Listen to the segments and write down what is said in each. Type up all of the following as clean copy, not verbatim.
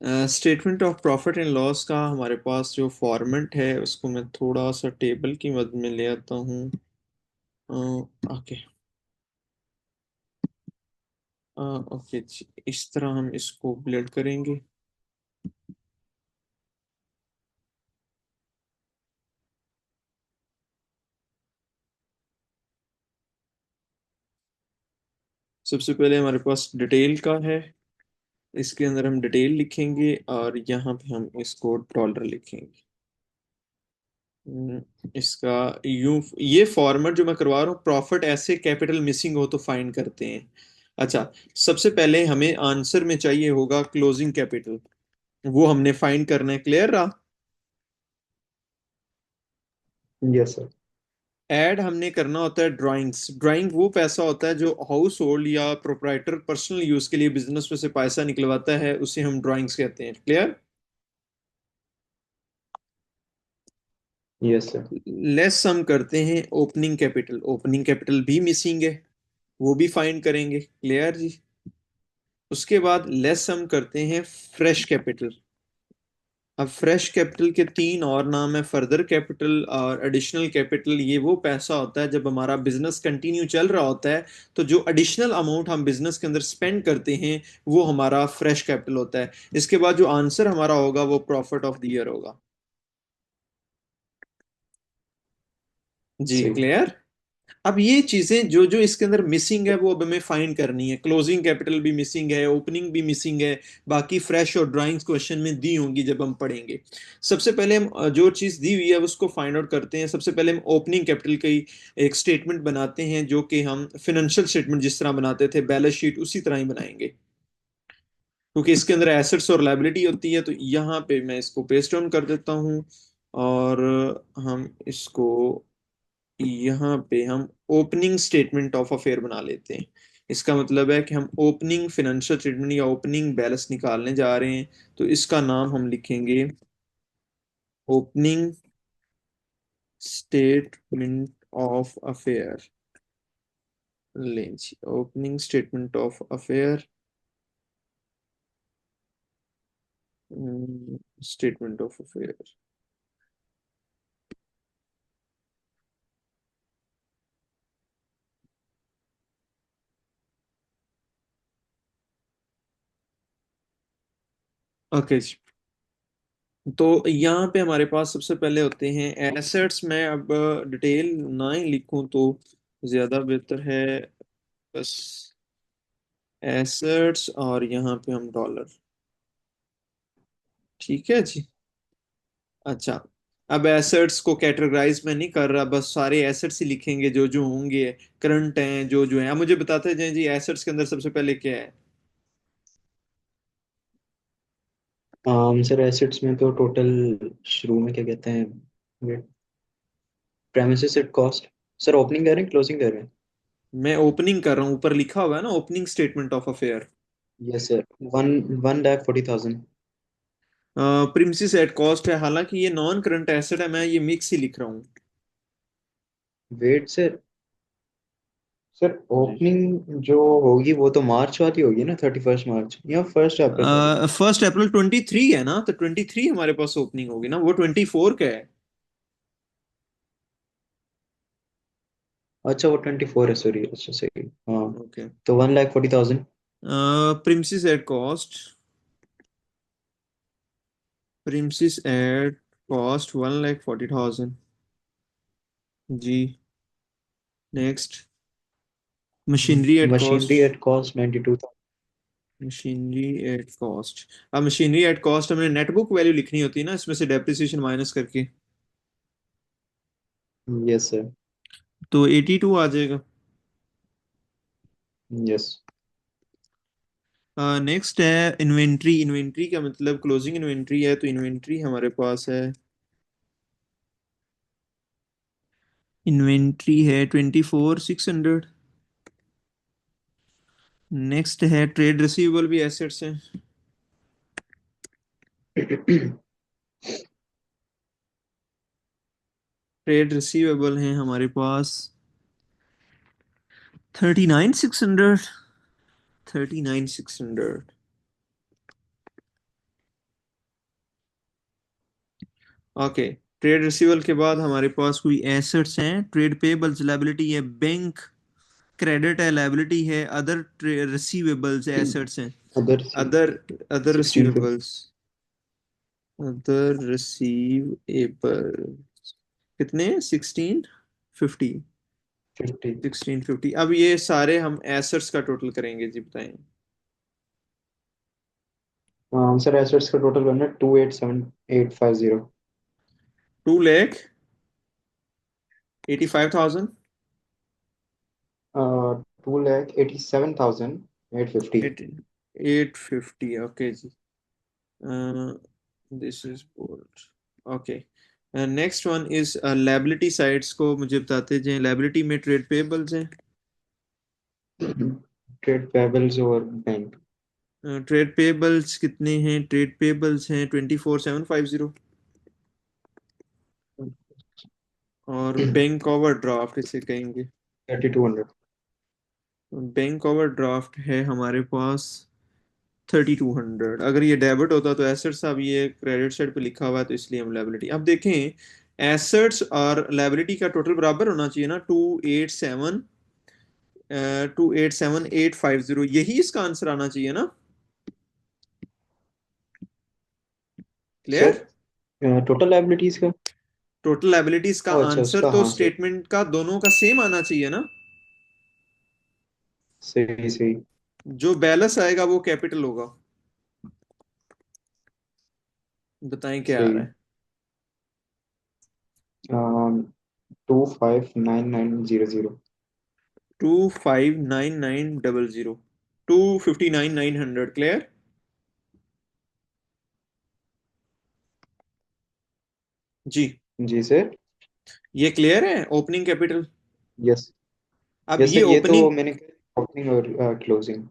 Statement of profit and loss का हमारे पास जो फॉर्मेट है उसको मैं थोड़ा सा टेबल की मदद में ले आता हूँ। ओके। ओके जी, इस तरह हम इसको बिल्ड करेंगे। सबसे पहले हमारे पास डिटेल का है। इसके अंदर हम डिटेल लिखेंगे और यहाँ पे हम इसको डॉलर लिखेंगे। इसका यूं ये फॉर्मेट जो मैं करवा रहा हूँ, प्रॉफिट ऐसे कैपिटल मिसिंग हो तो फाइंड करते हैं। अच्छा, सबसे पहले हमें आंसर में चाहिए होगा क्लोजिंग कैपिटल, वो हमने फाइंड करना है। क्लियर रहा? Yes sir. ऐड हमने करना होता है ड्राइंग्स। ड्राइंग वो पैसा होता है जो हाउस होल्ड या प्रोप्राइटर पर्सनल यूज के लिए बिजनेस में से पैसा निकलवाता है, उसे हम ड्राइंग्स कहते हैं। क्लियर? Yes sir. लेस हम करते हैं ओपनिंग कैपिटल। ओपनिंग कैपिटल भी मिसिंग है, वो भी फाइंड करेंगे। क्लियर जी? उसके बाद लेस हम करते हैं फ्रेश कैपिटल। अब फ्रेश कैपिटल के तीन और नाम है, फर्दर कैपिटल और एडिशनल कैपिटल। ये वो पैसा होता है जब हमारा बिजनेस कंटिन्यू चल रहा होता है, तो जो एडिशनल अमाउंट हम बिजनेस के अंदर स्पेंड करते हैं वो हमारा फ्रेश कैपिटल होता है। इसके बाद जो आंसर हमारा होगा वो प्रॉफिट ऑफ द ईयर होगा। जी सही। क्लियर? अब ये चीजें जो जो इसके अंदर मिसिंग है वो अब हमें फाइंड करनी है। क्लोजिंग कैपिटल भी मिसिंग है, ओपनिंग भी मिसिंग है, बाकी फ्रेश और ड्राइंग्स क्वेश्चन में दी होंगी जब हम पढ़ेंगे। सबसे पहले हम जो चीज दी हुई है उसको फाइंड आउट करते हैं। सबसे पहले हम ओपनिंग कैपिटल की एक स्टेटमेंट बनाते हैं, जो कि हम फाइनेंशियल स्टेटमेंट जिस तरह बनाते थे, बैलेंस शीट, उसी तरह ही बनाएंगे। क्योंकि इसके अंदर एसेट्स और लायबिलिटी होती है, तो यहाँ पे मैं इसको पेस्ट ऑन कर देता हूँ। और हम इसको यहाँ पे हम ओपनिंग स्टेटमेंट ऑफ अफेयर बना लेते हैं। इसका मतलब है कि हम ओपनिंग फाइनेंशियल स्टेटमेंट या ओपनिंग बैलेंस निकालने जा रहे हैं, तो इसका नाम हम लिखेंगे ओपनिंग स्टेटमेंट ऑफ अफेयर। लें जी, opening statement of affair. Statement of affair. Okay जी। तो यहाँ पे हमारे पास सबसे पहले होते हैं एसेट्स में। अब डिटेल ना ही लिखूं तो ज्यादा बेहतर है, बस एसेट्स और यहाँ पे हम डॉलर। ठीक है जी। अच्छा, अब एसेट्स को कैटेगराइज में नहीं कर रहा, बस सारे एसेट्स ही लिखेंगे जो जो होंगे, करंट हैं जो जो हैं। अब मुझे बताते जाएं जी, एसेट्स के अंदर सबसे पहले क्या है? सर एसेट्स में तो टोटल शुरू में क्या कहते हैं, premises at cost. Sir opening कर रहे हैं क्लोजिंग कर रहे हैं? मैं ओपनिंग कर रहा हूँ, ऊपर लिखा हुआ है ना opening statement of affair. Yes sir. One 1,40,000। Premises at cost है, हालांकि ये नॉन करंट एसेट है, मैं ये मिक्स ही लिख रहा हूँ। Wait sir. सर ओपनिंग जो होगी वो तो मार्च वाली होगी ना, 31 मार्च या 1 अप्रैल, सॉरी। 1 अप्रैल 23 है ना, तो 23 हमारे पास ओपनिंग होगी ना, वो 24 का है। अच्छा वो 24 है, सॉरी। अच्छा सही, हाँ। ओके। तो 1,40,000। Premises at cost. Premises at cost 1,40,000। जी। Next, machinery at machinery cost. At cost 92,000। Machinery at cost. अब मशीनरी एट कॉस्ट हमने नेटबुक वैल्यू लिखनी होती है ना, इसमें से डेप्रिसिएशन माइनस करके, यस सर। तो 82 आ जाएगा। यस। नेक्स्ट है इन्वेंट्री। इन्वेंट्री का मतलब क्लोजिंग इन्वेंट्री है, तो इन्वेंट्री हमारे पास है, इन्वेंट्री है 24,600। नेक्स्ट है ट्रेड रिसीवेबल, भी एसेट्स हैं। ट्रेड रिसीवेबल हैं हमारे पास 39,600। 39,600। ओके, ट्रेड रिसीवेबल के बाद हमारे पास कोई एसेट्स हैं, ट्रेड पेबल्स लायबिलिटी है, बैंक क्रेडिट है, लायबिलिटी है, अदर रिसीवेबल्स एसेट्स हैं, other other other 1650। Receivables, other receivable कितने? 1650। 50। 1650। अब ये सारे हम एसेट्स का टोटल करेंगे जी, बताएं। सर एसेट्स का टोटल बनना 287850। 2,85,000। 2,87,850। 850, ओके जी। This is bold, okay. Next one is liability sides को मुझे बताते जाएं। लायबिलिटी में ट्रेड पेबल्स हैं, ट्रेड पेबल्स और बैंक। ट्रेड पेबल्स कितने हैं? ट्रेड पेबल्स हैं 24,750। और बैंक ओवरड्राफ्ट इसे कहेंगे। 3200। बैंक ओवरड्राफ्ट है हमारे पास 3,200। अगर ये डेबिट होता तो एसेट्स, अब ये क्रेडिट साइड पे लिखा हुआ है तो इसलिए हम लायबिलिटी। अब देखें, एसेट्स और लायबिलिटी का टोटल बराबर होना चाहिए ना, 287, 850, यही इसका आंसर आना चाहिए ना। Sir clear? टोटल लाइबिलिटीज का। टोटल लायबिलिटीज का ओ अच्छा, आंसर उसका तो हाँ सर। स्टेटमेंट का दोनों का सेम आना चाहिए ना। सही सही। जो बैलेंस आएगा वो कैपिटल होगा। बताएं क्या आ रहा सही। है? 259900। 259,900, 259,900। क्लियर? जी, जी सर। ये क्लियर है ओपनिंग कैपिटल। यस। अब यस ये सर, ये तो ओपनिंग, मैंने ओपनिंग और क्लोजिंग।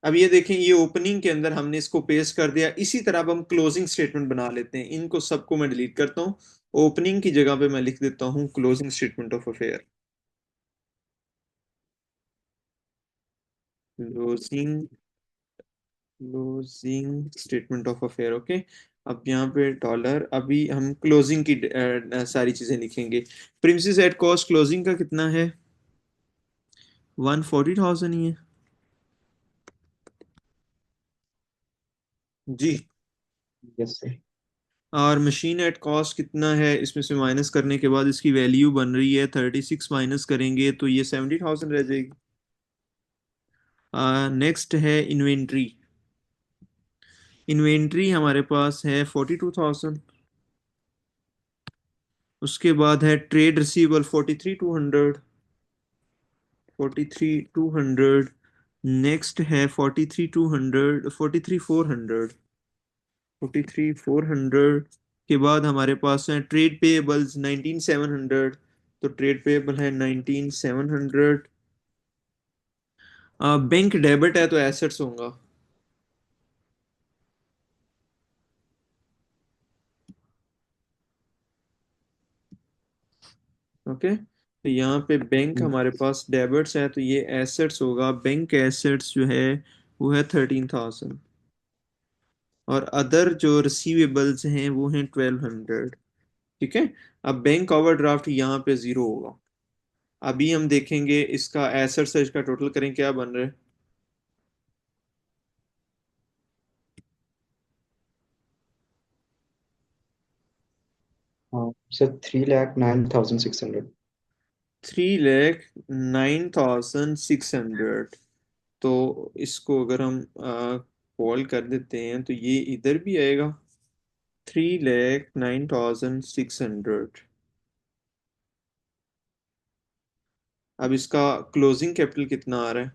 अब ये देखें, ये ओपनिंग के अंदर हमने इसको पेस्ट कर दिया। इसी तरह अब हम क्लोजिंग स्टेटमेंट बना लेते हैं। इनको सबको मैं डिलीट करता हूँ। ओपनिंग की जगह पे मैं लिख देता हूँ closing statement of affair. Closing closing statement of affair, okay. अब यहाँ पे डॉलर, अभी हम क्लोजिंग की सारी चीजें लिखेंगे। प्रिंसेस एट कॉस्ट क्लोजिंग का कितना है? 140,000 ही है जी। Yes sir. और मशीन एट कॉस्ट कितना है? इसमें से माइनस करने के बाद इसकी वैल्यू बन रही है 36, माइनस करेंगे तो ये 70,000 रह जाएगी। नेक्स्ट है इन्वेंट्री। इन्वेंट्री हमारे पास है 42,000। उसके बाद है ट्रेड रिसीवेबल 43,200। 43,200। नेक्स्ट है 43,200, 43,400। 43,400 के बाद हमारे पास है ट्रेड पेएबल्स 19,700। तो ट्रेड पेएबल है 19,700। बैंक डेबिट है तो एसेट्स होगा। ओके, तो यहाँ पे बैंक हमारे पास डेबिट्स है तो ये एसेट्स होगा। बैंक एसेट्स जो है वो है 13,000। और अदर जो रिसीवेबल्स हैं वो हैं 1,200। ठीक है। अब बैंक ओवरड्राफ्ट यहाँ पे जीरो होगा। अभी हम देखेंगे इसका एसेट से इसका टोटल करें क्या बन रहा है। हाँ सर, 3,09,600। 3,09,600। तो इसको अगर हम कॉल कर देते हैं तो ये इधर भी आएगा 3,09,600। अब इसका क्लोजिंग कैपिटल कितना आ रहा है?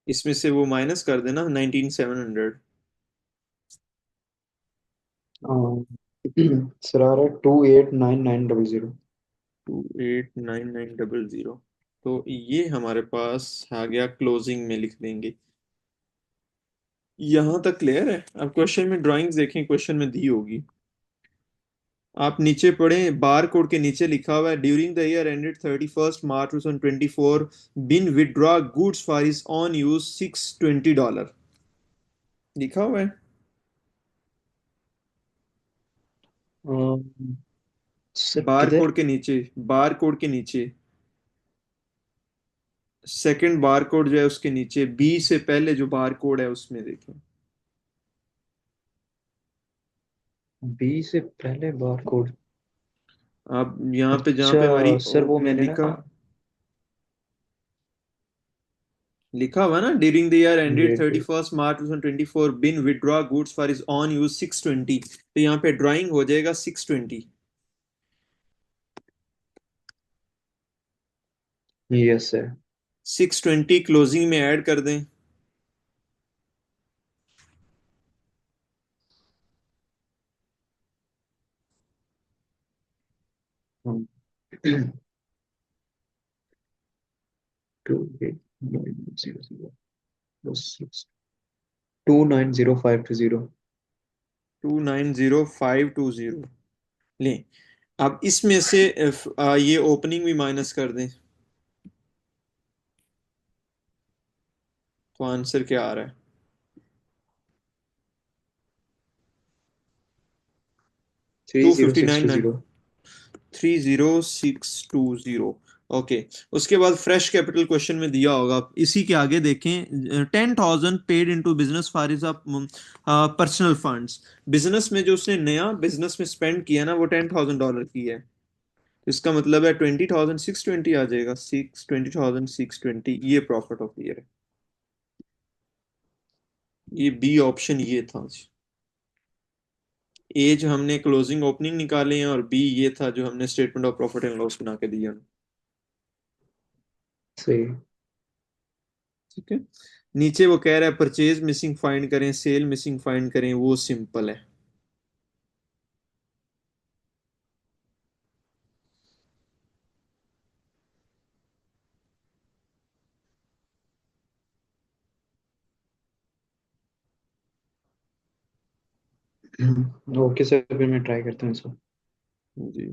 इसमें से वो माइनस कर देना 19,700। सर आ रहा है 2,89,900। 2,89,900। तो ये हमारे पास आ गया, क्लोजिंग में लिख देंगे। यहाँ तक क्लियर है? अब क्वेश्चन में ड्राइंग्स देखें, क्वेश्चन में दी होगी। आप नीचे पढ़ें, बार कोड के नीचे लिखा हुआ है during the year ended 31 March 2024 been withdraw goods for his own use $620 लिखा हुआ है। सर बार किधर? कोड के नीचे, बार कोड के नीचे, सेकंड बार कोड जो है उसके नीचे, बी से पहले जो बार कोड है उसमें देखें। बी से पहले बार कोड? आप यहाँ पे जहाँ पे हमारी अच्छा सर वो में मैंने ना, लिखा, लिखा हुआ ना during the year ended wait thirty wait, first March 2024 been withdraw goods for his own use 620, तो यहाँ पे ड्राइंग हो जाएगा 620। Yes sir. 620 क्लोजिंग में ऐड कर दें। Two eight nine zero zero six 290520। 290520 लें। अब इसमें से ये ओपनिंग भी माइनस कर दें, तो आंसर क्या आ रहा है? Three two zero fifty six nine two zero 30620। Okay. उसके बाद फ्रेश कैपिटल क्वेश्चन में दिया होगा, इसी के आगे देखें, 10,000 paid into business for is personal funds. Business में जो उसने नया बिजनेस में स्पेंड किया ना वो $10,000 की है, इसका मतलब है 20,620 आ जाएगा, 20,620 ये प्रॉफिट ऑफ ईयर है। ये बी ऑप्शन ये था। ए जो हमने क्लोजिंग ओपनिंग निकाले हैं, और बी ये था जो हमने statement of profit and loss बना के दिया। सही। ठीक है। नीचे वो कह रहा है परचेज मिसिंग फाइंड करें, सेल मिसिंग फाइंड करें, वो सिंपल है। ओके सर, फिर मैं ट्राई करता हूँ इसको। जी।